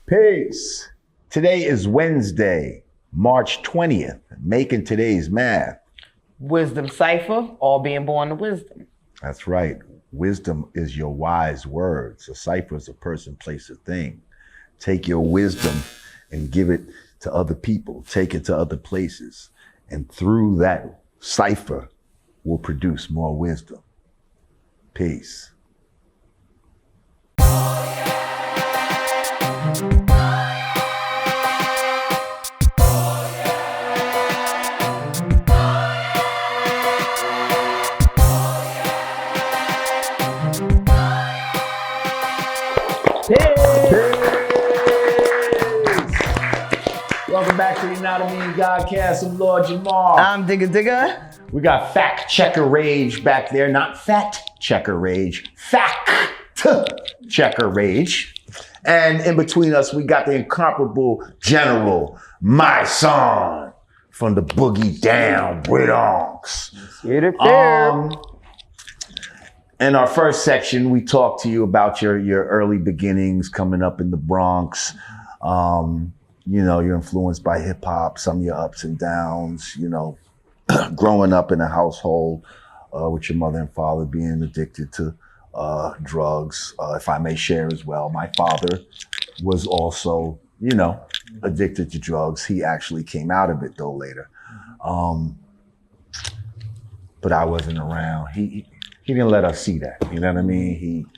Peace. Today is Wednesday, March 20th. Making today's math. Wisdom cipher, all being born to wisdom. That's right. Wisdom is your wise words. A cipher is a person, place, a thing. Take your wisdom and give it to other people. Take it to other places. And through that cipher will produce more wisdom. Peace. Welcome back to the Yanadameen Godcast. I'm Lord Jamar. I'm Digga. We got fact checker rage back there, not fat checker rage, fact checker rage. And in between us, we got the incomparable General Mysonne from the boogie down Bronx. In our first section, we talked to you about your early beginnings coming up in the Bronx. You know, you're influenced by hip hop, some of your ups and downs, you know, growing up in a household with your mother and father being addicted to drugs. If I may share as well, my father was also, you know, addicted to drugs. He actually came out of it though later. But I wasn't around. He didn't let us see that. You know what I mean?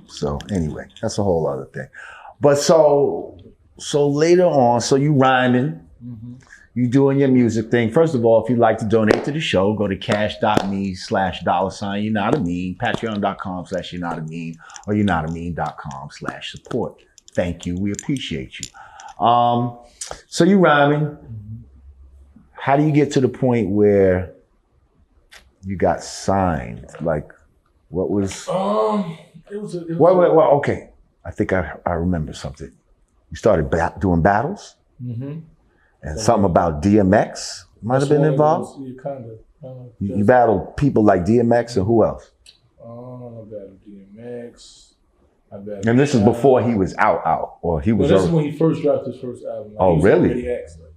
So anyway, that's a whole other thing. But so later on, so you rhyming, you doing your music thing. First of all, if you'd like to donate to the show, go to cash.me/$Yanadameen, patreon.com/Yanadameen, or Yanadameen.com/support. Thank you. We appreciate you. So you rhyming. How do you get to the point where you got signed? Like, what was? Okay. I think I remember something. You started doing battles, and something about DMX might have been involved. You battled people like DMX and who else? I battled DMX. And this is before he was out, or he was. This is when he first dropped his first album. Oh, really?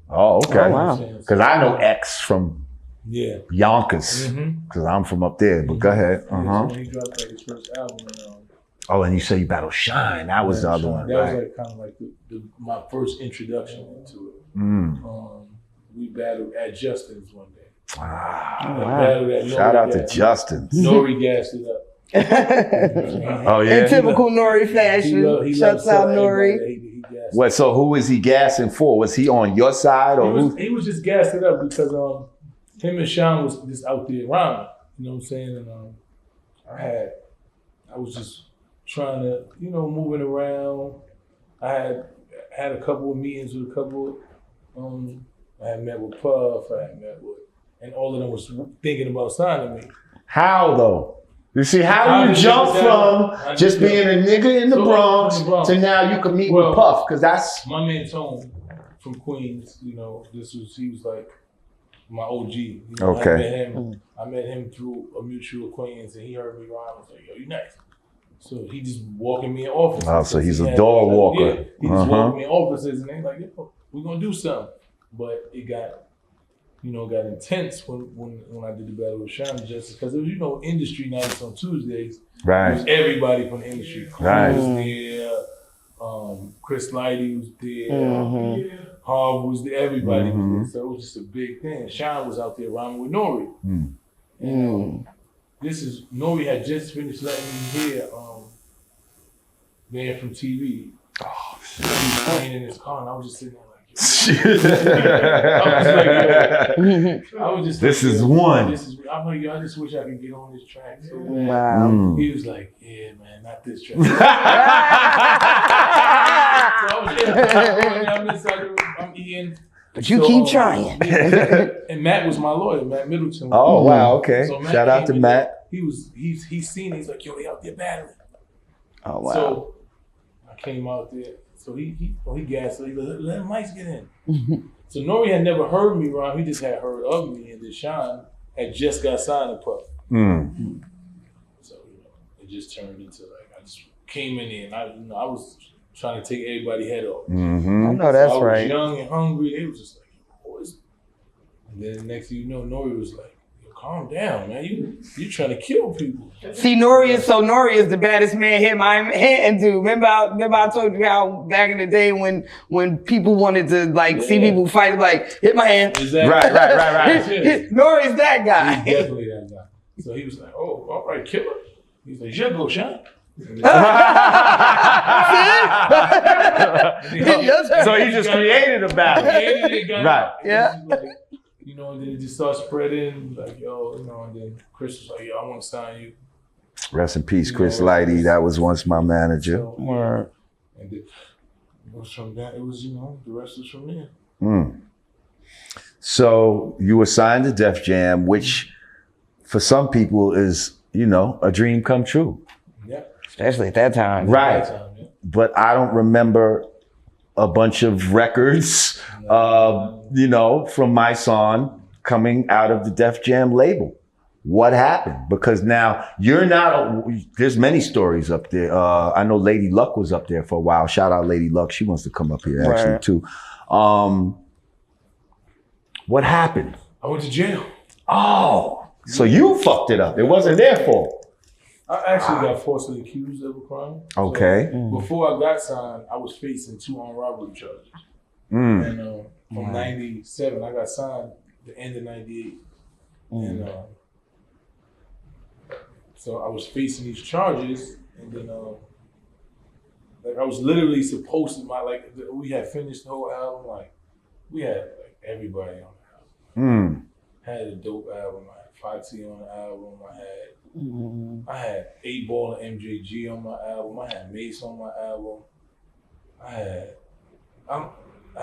Oh, okay. Oh, wow. Because I know X from Yonkers, because I'm from up there. But go ahead. So when he dropped his first album. And you say you battled Shine. That was the other one. That was like kind of like my first introduction into it. We battled at Justin's one day. Wow. Shout out to Justin's. Nori gassed it up. Oh yeah. In typical Nori fashion. Shuts out Nori. What? So who was he gassing for? Was he on your side or who? He was just gassed it up because him and Sean was just out there rhyming. You know what I'm saying? And I was just trying to, you know, moving around. I had a couple of meetings with a couple. I had met with Puff. And all of them was thinking about signing me. How though? You see, how you jump from just being a nigga in the Bronx to now you can meet with Puff? Because that's my man Tone from Queens. You know, he was like my OG. You know, okay. I met him through a mutual acquaintance, and he heard me rhyme and said, "Yo, you nice." So he just walking me in offices. Oh, so he's a door walker. Yeah, he just walking me in offices, and they like, "Yo, we're gonna do something." But it got intense when I did the battle with Sean Justice, because it was, you know, industry nights on Tuesdays. Right. It was everybody from the industry. Right. Was there. Chris Lighty was there. Harv was there. Everybody was there. So it was just a big thing. Sean was out there rhyming with Nori. And Nori had just finished letting me hear Man from TV. Oh, shit. He was playing in his car, and I was just sitting there like, this is one. I'm like, I just wish I could get on this track. So wow. He was like, yeah, man, not this track. I'm eating. But you keep trying. And Matt was my lawyer, Matt Middleton. Oh, wow, okay. So shout out to Matt. He's seen it. He's like, yo, they out there battling. Oh, wow. So I came out there. So he gassed. So he let Mike get in. So Nori had never heard me rhyme. He just had heard of me, and then Sean had just got signed to Puff. So it just turned into like I just came in there, and I was trying to take everybody's head off. Mm-hmm. I know that's I was right. young and hungry. They was just like, what is? And then next thing you know, Nori was like, calm down, man. You trying to kill people. See, Nori is the baddest man hit my hand to. Remember I told you how back in the day when people wanted to like see people fight, like hit my hand. Exactly. Right. Nori's that guy. He's definitely that guy. So he was like, oh, all right, kill him. He's like, you go, Sean. So he just created a battle. Right. Yeah. You know, and then it just starts spreading, like, yo, you know, and then Chris was like, yo, I want to sign you. Rest in peace, Chris Lighty. That was once my manager. So, Word. and it was from that, it was, you know, the rest was from there. So you were signed to Def Jam, which for some people is, you know, a dream come true. Yeah. Especially at that time. Right. But I don't remember a bunch of records, you know, from Mysonne coming out of the Def Jam label. What happened? Because now you're not, there's many stories up there. I know Lady Luck was up there for a while. Shout out Lady Luck. She wants to come up here actually too. What happened? I went to jail. Oh, so you fucked it up. It wasn't their fault. I actually got falsely accused of a crime. Okay. So before I got signed, I was facing 2 armed robbery charges. And from 97, I got signed the end of 98. And so I was facing these charges, and then like I was literally supposed to, we had finished the whole album, like we had like everybody on the album. I had a dope album, I had Foxy on the album, I had 8 Ball and MJG on my album, I had Mace on my album, I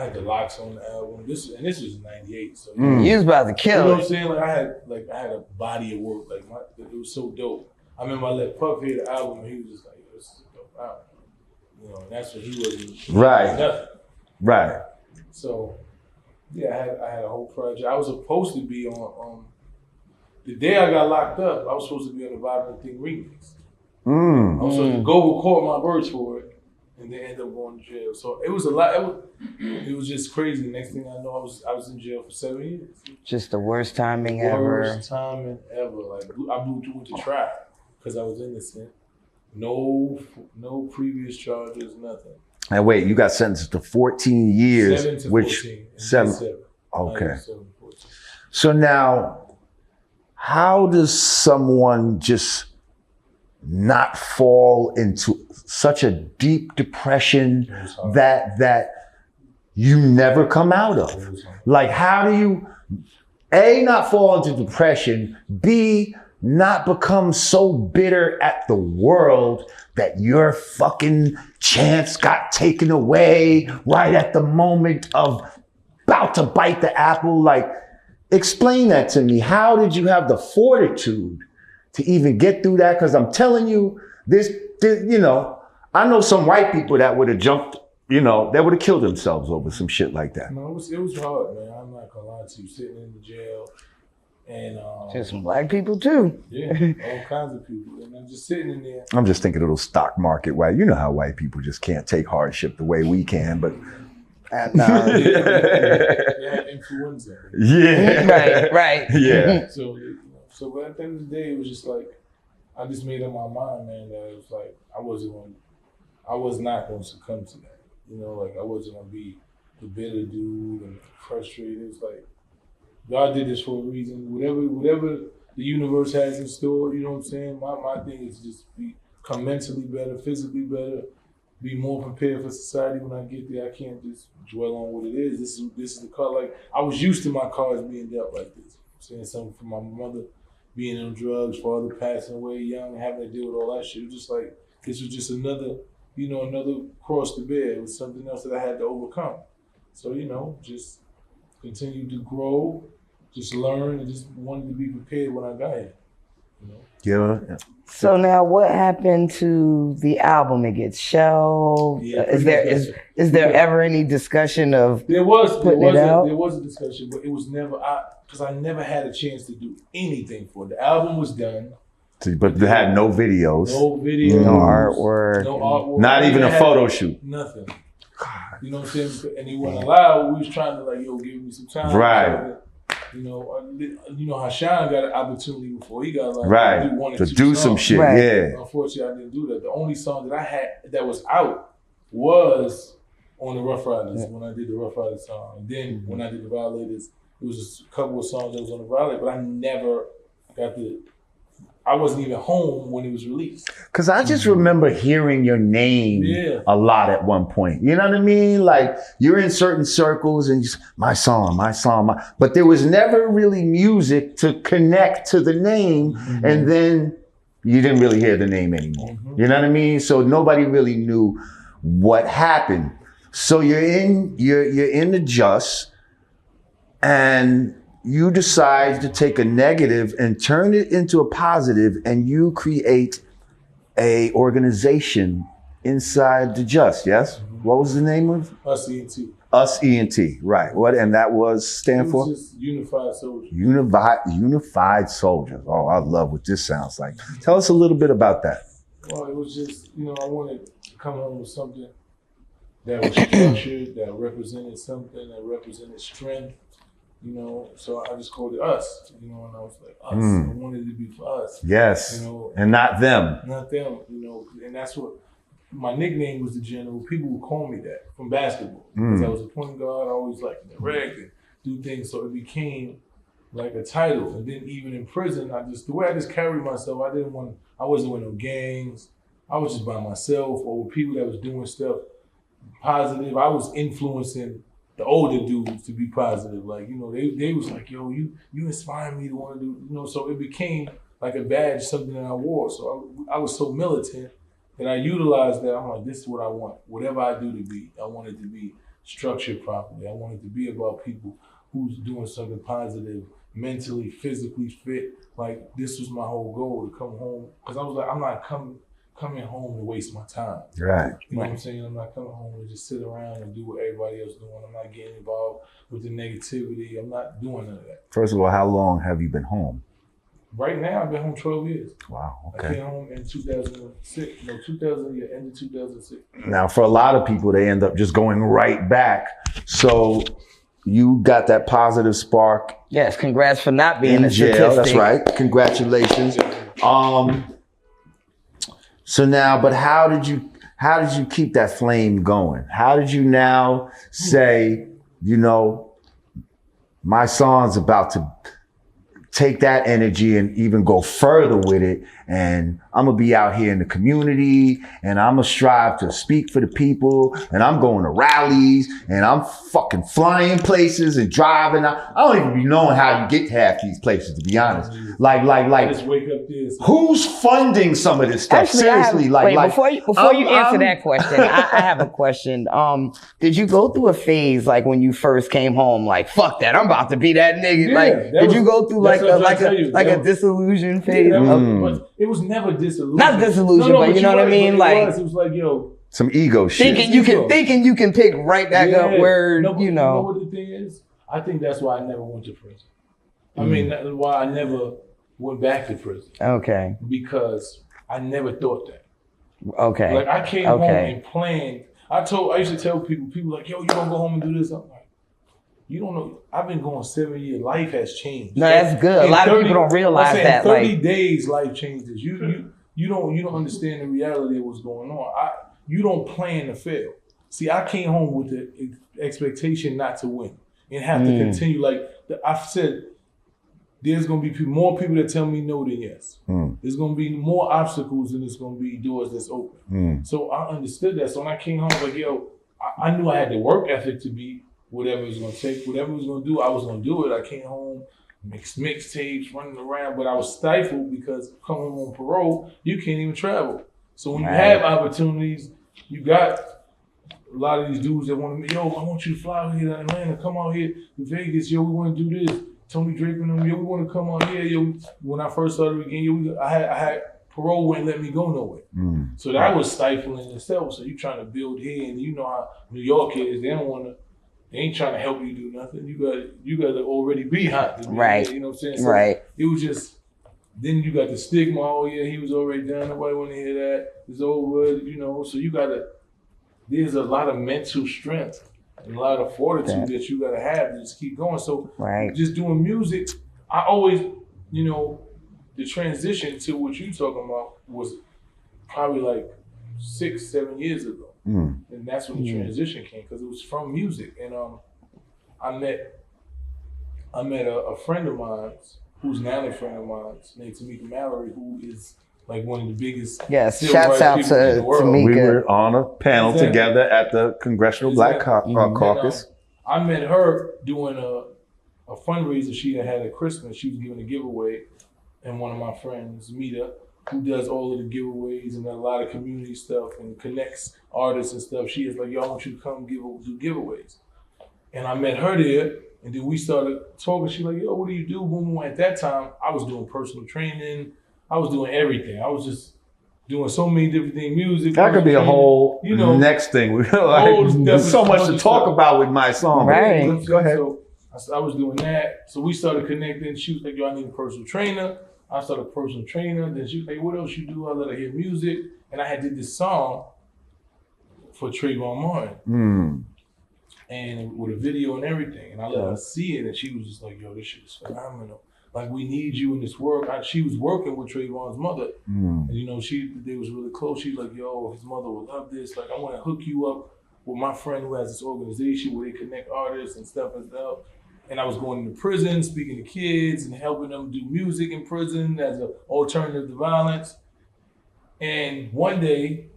had the Locks on the album. This was in '98, so You was about to you kill know it. what I'm saying? Like I had a body of work. Like it was so dope. I remember I let Puff hear the album, and he was just like, "This is a dope album." You know, and that's what he wasn't. Right. Nothing. Right. So yeah, I had a whole project. I was supposed to be on the day I got locked up. I was supposed to be on the Vibrant Thing remix. I was supposed to go record my verse for it, and then end up going to jail. So it was a lot. It was just crazy. Next thing I know, I was in jail for 7 years. Just the worst timing ever. Worst timing ever. Like I went to trial because I was innocent. No previous charges, nothing. And wait, you got sentenced to 14 years, 7 to which 14. 7. Okay. 7, 14. So now, how does someone just not fall into such a deep depression that you never come out of? Like, how do you, A, not fall into depression, B, not become so bitter at the world that your fucking chance got taken away right at the moment of about to bite the apple? Like, explain that to me. How did you have the fortitude to even get through that? Because I'm telling you, this, you know, I know some white people that would have jumped, you know, they would have killed themselves over some shit like that. No, it was hard, man. I'm not gonna lie to you. Sitting in the jail, and Just some black people too. yeah, all kinds of people, and I'm just sitting in there. I'm just thinking a little stock market, right? You know how white people just can't take hardship the way we can, but No. They had influenza. yeah. Right. Yeah. So but at the end of the day, it was just like I just made up my mind, man, that it was like I was not going to succumb to that. You know, like I wasn't going to be the bitter dude and frustrated. It's like God did this for a reason. Whatever the universe has in store, you know what I'm saying? My thing is just become mentally better, physically better, be more prepared for society when I get there. I can't just dwell on what it is. This is the car. Like I was used to my cars being dealt like this. Saying something from my mother being on drugs, father passing away young, having to deal with all that shit. It was just like this was just another cross to bear. It was something else that I had to overcome. So, you know, just continue to grow, just learn, and just wanted to be prepared when I got here. You know? Yeah. So now, what happened to the album? It gets shelved. Yeah, Is there ever any discussion of There was a discussion, but it was never because I never had a chance to do anything for it. The album was done. But they had no videos. No videos. No artwork. No artwork. Not even a photo shoot. Nothing. You know what I'm saying? And he wasn't allowed. We was trying to like, yo, give me some time. Right. You know how Sean got an opportunity before he got like right to do some shit. Right. Yeah. Unfortunately, I didn't do that. The only song that I had that was out was on the Rough Riders when I did the Rough Riders song, and then when I did the Violators, it was just a couple of songs that was on the Violators, but I never got the. I wasn't even home when it was released. Cause I just remember hearing your name a lot at one point. You know what I mean? Like you're in certain circles and my song, but there was never really music to connect to the name. Mm-hmm. And then you didn't really hear the name anymore. Mm-hmm. You know what I mean? So nobody really knew what happened. So you're in the Just, and you decide to take a negative and turn it into a positive, and you create a organization inside the Just, yes? Mm-hmm. What was the name of? Us ENT. Us ENT, right. What, and that was stand for? Just Unified Soldiers. Unified Soldiers. Oh, I love what this sounds like. Tell us a little bit about that. Well, it was just, I wanted to come home with something that was structured, that represented something, that represented strength. So I just called it Us, and I was like, Us. I wanted it to be for us. Yes. And not them. Not them, and that's what my nickname was, the General. People would call me that from basketball. Because I was a point guard, I always like to direct and do things. So it became like a title. And then even in prison, the way I just carried myself, I wasn't with no gangs. I was just by myself or with people that was doing stuff positive. I was influencing the older dudes to be positive. Like, they was like, yo, you inspire me to want to do, so it became like a badge, something that I wore. So I was so militant that I utilized that. I'm like, this is what I want. Whatever I do to be, I want it to be structured properly. I want it to be about people who's doing something positive, mentally, physically fit. Like, this was my whole goal, to come home. Because I was like, I'm not coming home to waste my time. Right. You know what I'm saying? I'm not coming home to just sit around and do what everybody else doing. I'm not getting involved with the negativity. I'm not doing none of that. First of all, how long have you been home? Right now, I've been home 12 years. Wow, okay. I came home in 2006. No, end of 2006. Now, for a lot of people, they end up just going right back. So you got that positive spark. Yes, congrats for not being a jail. statistic. That's right. Congratulations. So now, but how did you keep that flame going? How did you now say, my song's about to take that energy and even go further with it, and I'm gonna be out here in the community, and I'm gonna strive to speak for the people, and I'm going to rallies, and I'm fucking flying places and driving. I don't even be knowing how you get to half these places, to be honest. Like, just wake up there. Who's funding some of this stuff? Actually, Seriously, before you answer that question, I have a question. Did you go through a phase like when you first came home, like fuck that, I'm about to be that nigga? Yeah, did you go through like a disillusion phase? But it was never disillusion. Not disillusion, but you know what I mean? It was like, yo, some ego shit. Thinking you can pick right back up where, You know what the thing is? I think that's why I never went to prison. I mean, that's why I never went back to prison. Okay. Because I never thought that. Okay. Like, I came home and planned. I used to tell people like, yo, you gonna go home and do this? I'm like, you don't know. I've been going 7 years. Life has changed. No, that's good. A lot of people don't realize that. 30 days, life changes. You don't understand the reality of what's going on. You don't plan to fail. See, I came home with the expectation not to win and have to continue. Like I've said, there's gonna be more people that tell me no than yes. There's gonna be more obstacles than there's gonna be doors that's open. So I understood that. So when I came home, like, yo, I knew I had the work ethic to be whatever it was gonna take, whatever it was gonna do, I was gonna do it. I came home, mixtapes, running around, but I was stifled because coming home on parole, you can't even travel. So when you have opportunities, you got a lot of these dudes that want to, yo, I want you to fly out here to Atlanta, come out here to Vegas, yo, we want to do this. Tony Drake and them, yo, we want to come out here, yo. When I first started again, yo, I had parole wouldn't let me go nowhere. So that was stifling in itself. So you trying to build here, and you know how New York is, they ain't trying to help you do nothing. You got to already be hot. Right. You know what I'm saying? So right. It was just then you got the stigma. Oh yeah, he was already done. Nobody want to hear that. It's over. You know. So you gotta. There's a lot of mental strength and a lot of fortitude that you gotta have to just keep going. So just doing music, I always, you know, the transition to what you talking about was probably like 6-7 years ago. And that's when the transition came, because it was from music. And I met a friend of mine who's now a friend of mine named Tamika Mallory, who is like one of the biggest shouts out to Tamika. We were on a panel together at the Congressional Black Caucus. And, I met her doing a fundraiser she had at Christmas. She was giving a giveaway, and one of my friends, Mita, who does all of the giveaways and a lot of community stuff and connects artists and stuff, she is like, yo, I want you to come do giveaways. And I met her there, and then we started talking. She's like, yo, what do you do? Boom, boom. At that time, I was doing personal training. I was doing everything. I was just doing so many different things, music. That could be a whole next thing. There's so much to talk about with Mysonne. Right. Go ahead. So I was doing that. So we started connecting. She was like, yo, I need a personal trainer. I started a personal trainer. Then she was like, what else you do? I let her hear music. And I had did this song for Trayvon Martin. And with a video and everything. And I let her see it. And she was just like, yo, this shit is phenomenal. Like, we need you in this work. She was working with Trayvon's mother. And, you know, they was really close. She was like, yo, his mother would love this. Like, I want to hook you up with my friend who has this organization where they connect artists and stuff and stuff. And I was going into prison, speaking to kids and helping them do music in prison as an alternative to violence. And one day,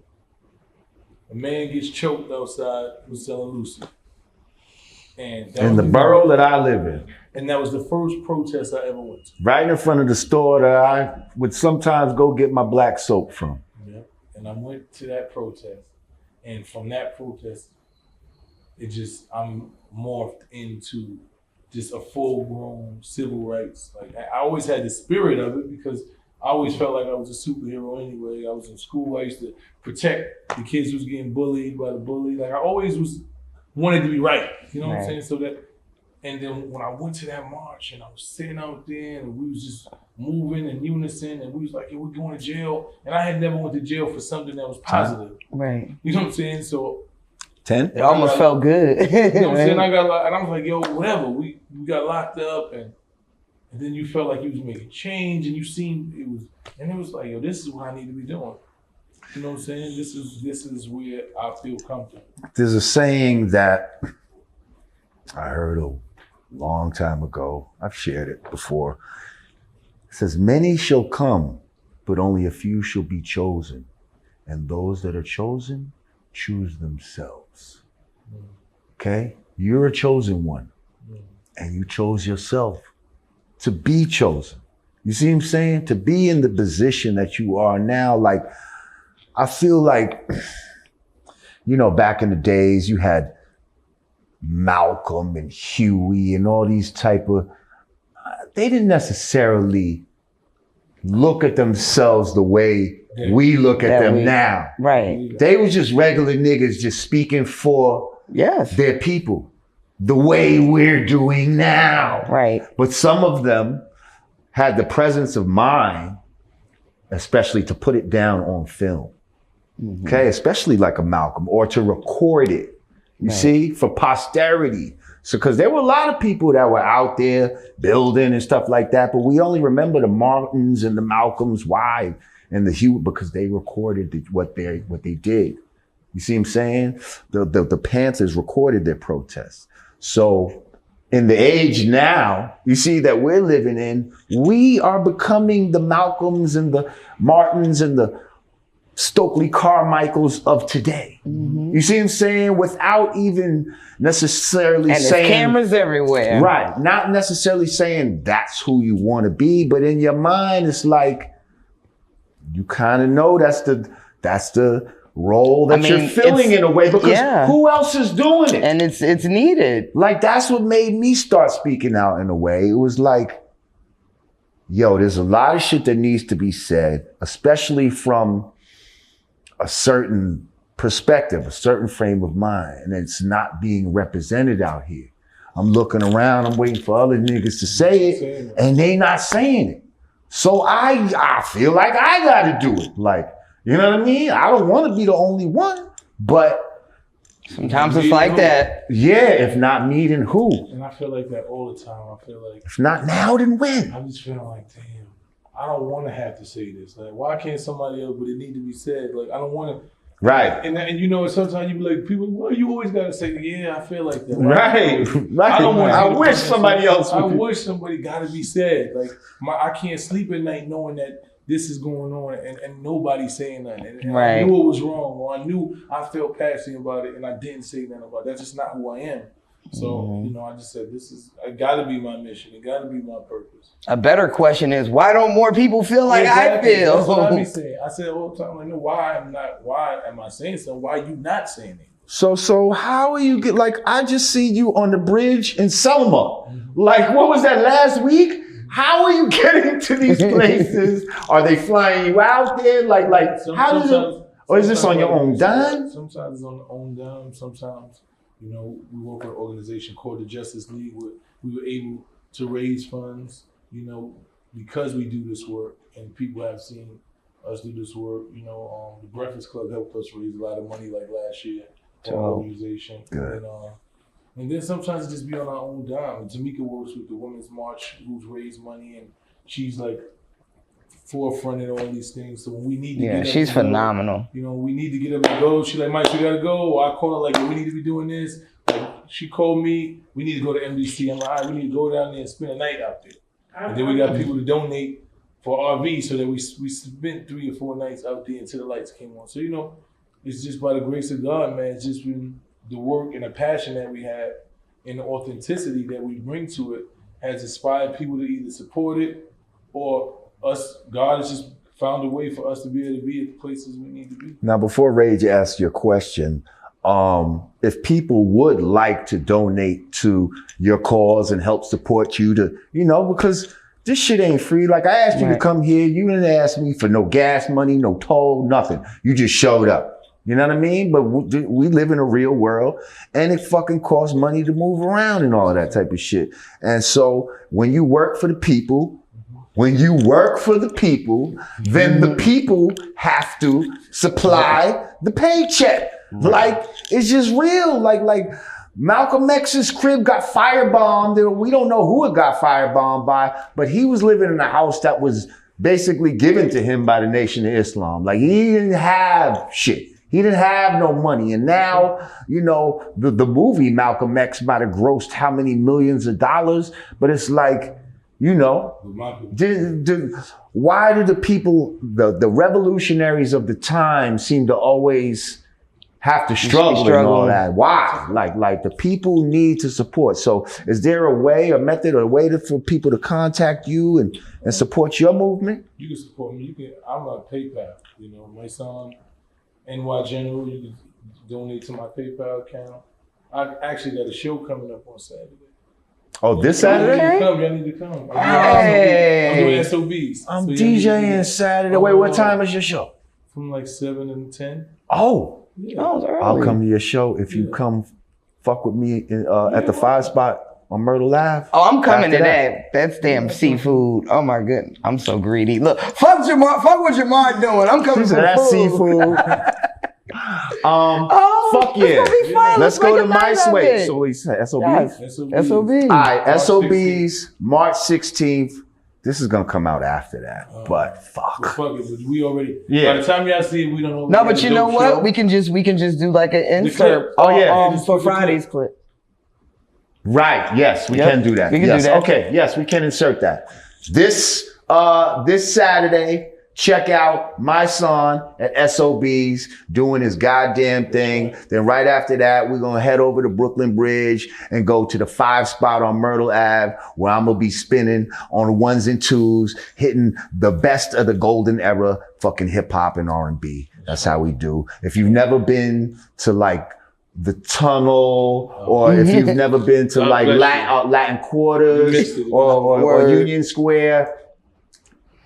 a man gets choked outside for selling Lucy. And in the borough that I live in. And that was the first protest I ever went to. Right in front of the store that I would sometimes go get my black soap from. Yeah. And I went to that protest. And from that protest, I'm morphed into just a full-grown civil rights. Like, I always had the spirit of it because I always felt like I was a superhero anyway. I was in school. I used to protect the kids who was getting bullied by the bully. Like, I always wanted to be right. You know what I'm saying? So that, and then when I went to that march and I was sitting out there and we was just moving in unison and we was like, hey, we're going to jail. And I had never went to jail for something that was positive. Right. You know what I'm saying? So 10? It almost felt good. You know what I'm saying? And I was like, yo, whatever. We got locked up and then you felt like you was making change and it was like, yo, this is what I need to be doing. You know what I'm saying? This is where I feel comfortable. There's a saying that I heard a long time ago. I've shared it before. It says, many shall come, but only a few shall be chosen. And those that are chosen choose themselves. Okay? You're a chosen one. And you chose yourself to be chosen. You see what I'm saying? To be in the position that you are now. Like, I feel like, you know, back in the days, you had Malcolm and Huey and all these type of, they didn't necessarily look at themselves the way we look at them now. Right. They was just regular niggas just speaking for their people the way we're doing now. Right. But some of them had the presence of mind, especially to put it down on film. Okay, especially like a Malcolm, or to record it, you see, for posterity. So, because there were a lot of people that were out there building and stuff like that, but we only remember the Martins and the Malcolms. Why? And the Hugh, because they recorded what they did. You see what I'm saying? The Panthers recorded their protests. So in the age now, you see that we're living in, we are becoming the Malcolms and the Martins and the Stokely Carmichaels of today. You see what I'm saying? Without even necessarily saying— And cameras everywhere. Right. Not necessarily saying that's who you want to be, but in your mind, it's like, you kind of know that's the role that you're filling in a way, because who else is doing it? And it's needed. Like, that's what made me start speaking out in a way. It was like, yo, there's a lot of shit that needs to be said, especially from a certain perspective, a certain frame of mind, and it's not being represented out here. I'm looking around, I'm waiting for other niggas to say it, and they not saying it. So I feel like I got to do it. Like, you know what I mean? I don't want to be the only one, but sometimes it's like that. Yeah, if not me, then who? And I feel like that all the time. I feel like if not now, then when? I'm just feeling like, damn, I don't want to have to say this. Like, why can't somebody else? But it need to be said. Like, I don't want to. Right. And you know, sometimes you be like, people, well, you always gotta say, yeah, I feel like that. Right. Right. I don't want. I wish somebody else would. I wish somebody gotta be said. Like, I can't sleep at night knowing that this is going on and nobody's saying nothing. And right. I knew it was wrong, or I knew I felt passionate about it and I didn't say nothing about it. That's just not who I am. So, you know, I just said, it gotta be my mission. It gotta be my purpose. A better question is, why don't more people feel like exactly. I feel? That's what I be saying. I said all the time, like, no, why am I saying something? Why are you not saying it? So how are you get, like, I just see you on the bridge in Selma. Like, what was that, last week? How are you getting to these places? Are they flying you out there? Like, how does it, or is this on your own dime? Sometimes it's on the own dime. Sometimes, you know, we work with an organization called the Justice League where we were able to raise funds, you know, because we do this work and people have seen us do this work. You know, the Breakfast Club helped us raise a lot of money like last year for our organization. Good. And then sometimes it just be on our own dime. And Tamika works with the Women's March, who's raised money, and she's like forefront in all these things. So when we need to get up she's and go, phenomenal. you know, we need to get up and go. She's like, Mike, we gotta go. Or I call her like, we need to be doing this. Like, she called me, we need to go to MDC. I'm like, all right, we need to go down there and spend a night out there. And then we got people to donate for RV so that we spent 3 or 4 nights out there until the lights came on. So, you know, it's just by the grace of God, man. It's just been the work and the passion that we have and the authenticity that we bring to it has inspired people to either support it or us. God has just found a way for us to be able to be at the places we need to be. Now, before Rage asks your question, if people would like to donate to your cause and help support you to, you know, because this shit ain't free. Like, I asked you to come here. You didn't ask me for no gas money, no toll, nothing. You just showed up. You know what I mean? But we live in a real world and it fucking costs money to move around and all of that type of shit. And so when you work for the people, then the people have to supply the paycheck. Like, it's just real. Like Malcolm X's crib got firebombed. We don't know who it got firebombed by, but he was living in a house that was basically given to him by the Nation of Islam. Like, he didn't have shit. He didn't have no money. And now, you know, the movie Malcolm X might have grossed how many millions of dollars, but it's like, you know, why do the people, the revolutionaries of the time seem to always have to struggle and all that? Why? Like the people need to support. So is there a way, a method, a way for people to contact you and support your movement? You can support me. I'm on PayPal, you know, Mysonne, NY General. You can donate to my PayPal account. I actually got a show coming up on Saturday. Oh, this Saturday? Y'all need to come. Hey. I'm doing SOBs. I'm DJing Saturday. Wait, what time is your show? From like 7 and 10. Oh. Yeah. I'll come to your show if you come fuck with me at the 5 spot on Myrtle Ave. Oh, I'm coming to that. That's damn seafood. Oh my goodness. I'm so greedy. Look, fuck Jamar. Fuck what Jamar doing. I'm coming to that seafood. Fuck yeah. Let's go to Mysonne. So we say SOBs? Yes. SOBs. SOB. All right, SOBs, March 16th. This is gonna come out after that, but fuck. Fuck it, but we already. Yeah. By the time y'all see it, we don't know. No, but you know what? Show. We can just do like an insert. Oh yeah. For Friday's clip. Right. Yes, we can do that. We can do that. Okay. Yes, we can insert that. This Saturday, check out Mysonne at SOBs doing his goddamn thing. Then right after that, we're going to head over to Brooklyn Bridge and go to the 5 spot on Myrtle Ave, where I'm going to be spinning on the 1s and 2s, hitting the best of the golden era fucking hip hop and R&B. That's how we do. If you've never been to like the Tunnel, or if you've never been to like Latin Quarters or Union Square,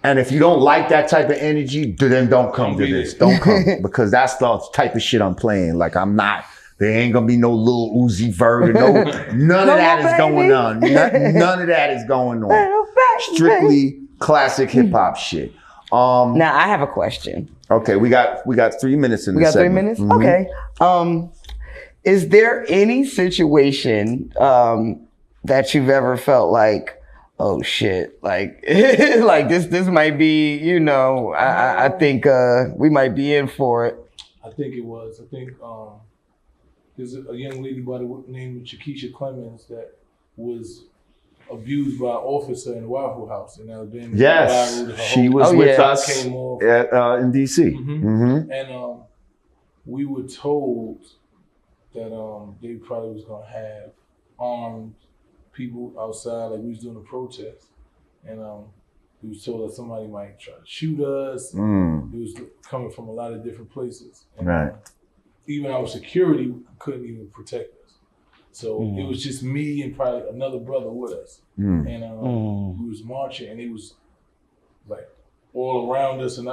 and if you don't like that type of energy, then don't come to this. Don't come, because that's the type of shit I'm playing. Like, I'm not. There ain't gonna be no Lil Uzi Vert or none of that is going on. None of that is going on. Strictly classic hip hop shit. Now I have a question. Okay, we got 3 minutes in We this got 3 segment. minutes? Mhm. Okay. Is there any situation that you've ever felt like, oh shit, like like this might be, I think we might be in for it. I think it was. I think there's a young lady by the name of Chiquisha Clemens that was abused by an officer in the Waffle House in Alabama. Yes, she was with us came off. in DC. Mm-hmm. And we were told that they probably was gonna have armed people outside, like we was doing a protest, and we was told that somebody might try to shoot us. It was coming from a lot of different places, and, Right. Even our security couldn't even protect us. So it was just me and probably another brother with us, and we was marching, and it was like all around us, and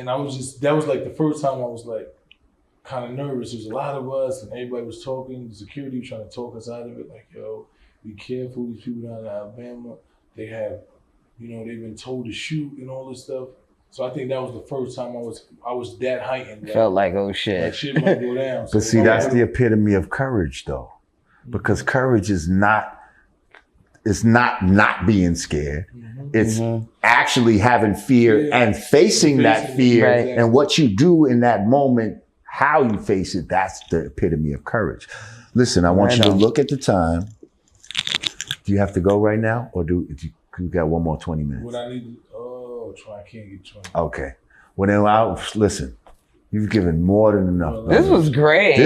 I was just, that was like the first time I was like kind of nervous. There was a lot of us, and everybody was talking. The security was trying to talk us out of it, like, yo, be careful. These people down in Alabama, they have, they've been told to shoot and all this stuff. So I think that was the first time I was that heightened. Felt like, oh shit. Like shit might go down. But see, that's the epitome of courage, though, because courage is not being scared. It's actually having fear and facing that fear, Right. and what you do in that moment, how you face it. That's the epitome of courage. Listen, I want you to look at the time. Do you have to go right now, or do you got one more 20 minutes? What I need to, I can't get 20. Okay. Well, then listen. You've given more than enough. This was great.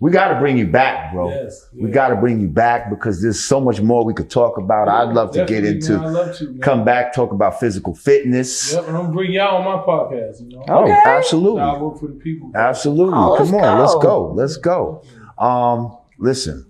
We got to bring you back, bro. Yes, We got to bring you back because there's so much more we could talk about. I'd love to get into, man, I love to, man. come back, talk about physical fitness. Yep, and I'm gonna bring y'all on my podcast, Oh, Okay. absolutely. I work for the people. Absolutely. Oh, Come on, let's let's go. Listen,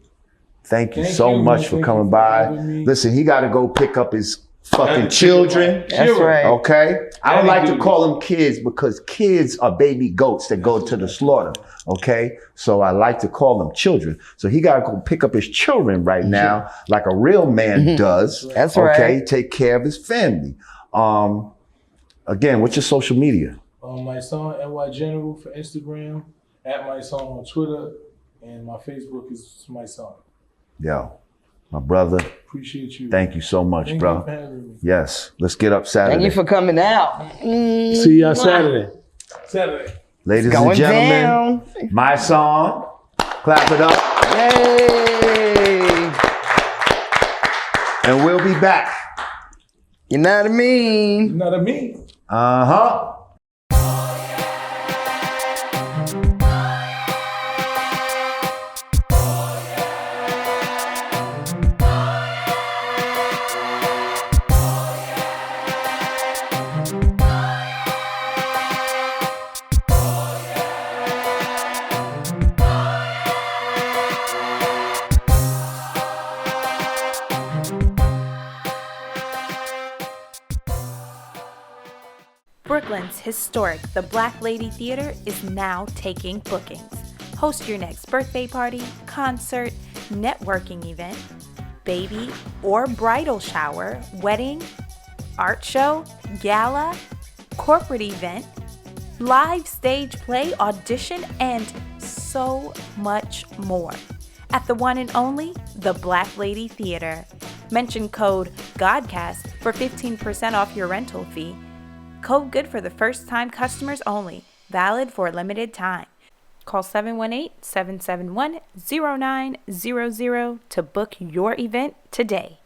thank you Thank so you, much man. for Thank coming you for by. having me. Listen, he got to go pick up his fucking children. That's right. Okay? I don't like to Daddy call them kids because kids are baby goats that go to the slaughter. Okay? So I like to call them children. So he got to go pick up his children right now like a real man does. That's okay? right. Take care of his family. Again, what's your social media? Mysonne NY General for Instagram, at Mysonne on Twitter, and my Facebook is Mysonne. Yo, my brother, Appreciate you. thank you so much, Thank bro. you for having me. Yes, let's get up Saturday. Thank you for coming out. See y'all Saturday. Ladies and Going gentlemen, down. Mysonne, clap it up. Yay. And we'll be back. You know what I mean? You know what I mean? Uh-huh. Brooklyn's historic The Black Lady Theater is now taking bookings. Host your next birthday party, concert, networking event, baby or bridal shower, wedding, art show, gala, corporate event, live stage play, audition, and so much more. At the one and only The Black Lady Theater. Mention code GODCAST for 15% off your rental fee. Code good for the first time customers only. Valid for a limited time. Call 718-771-0900 to book your event today.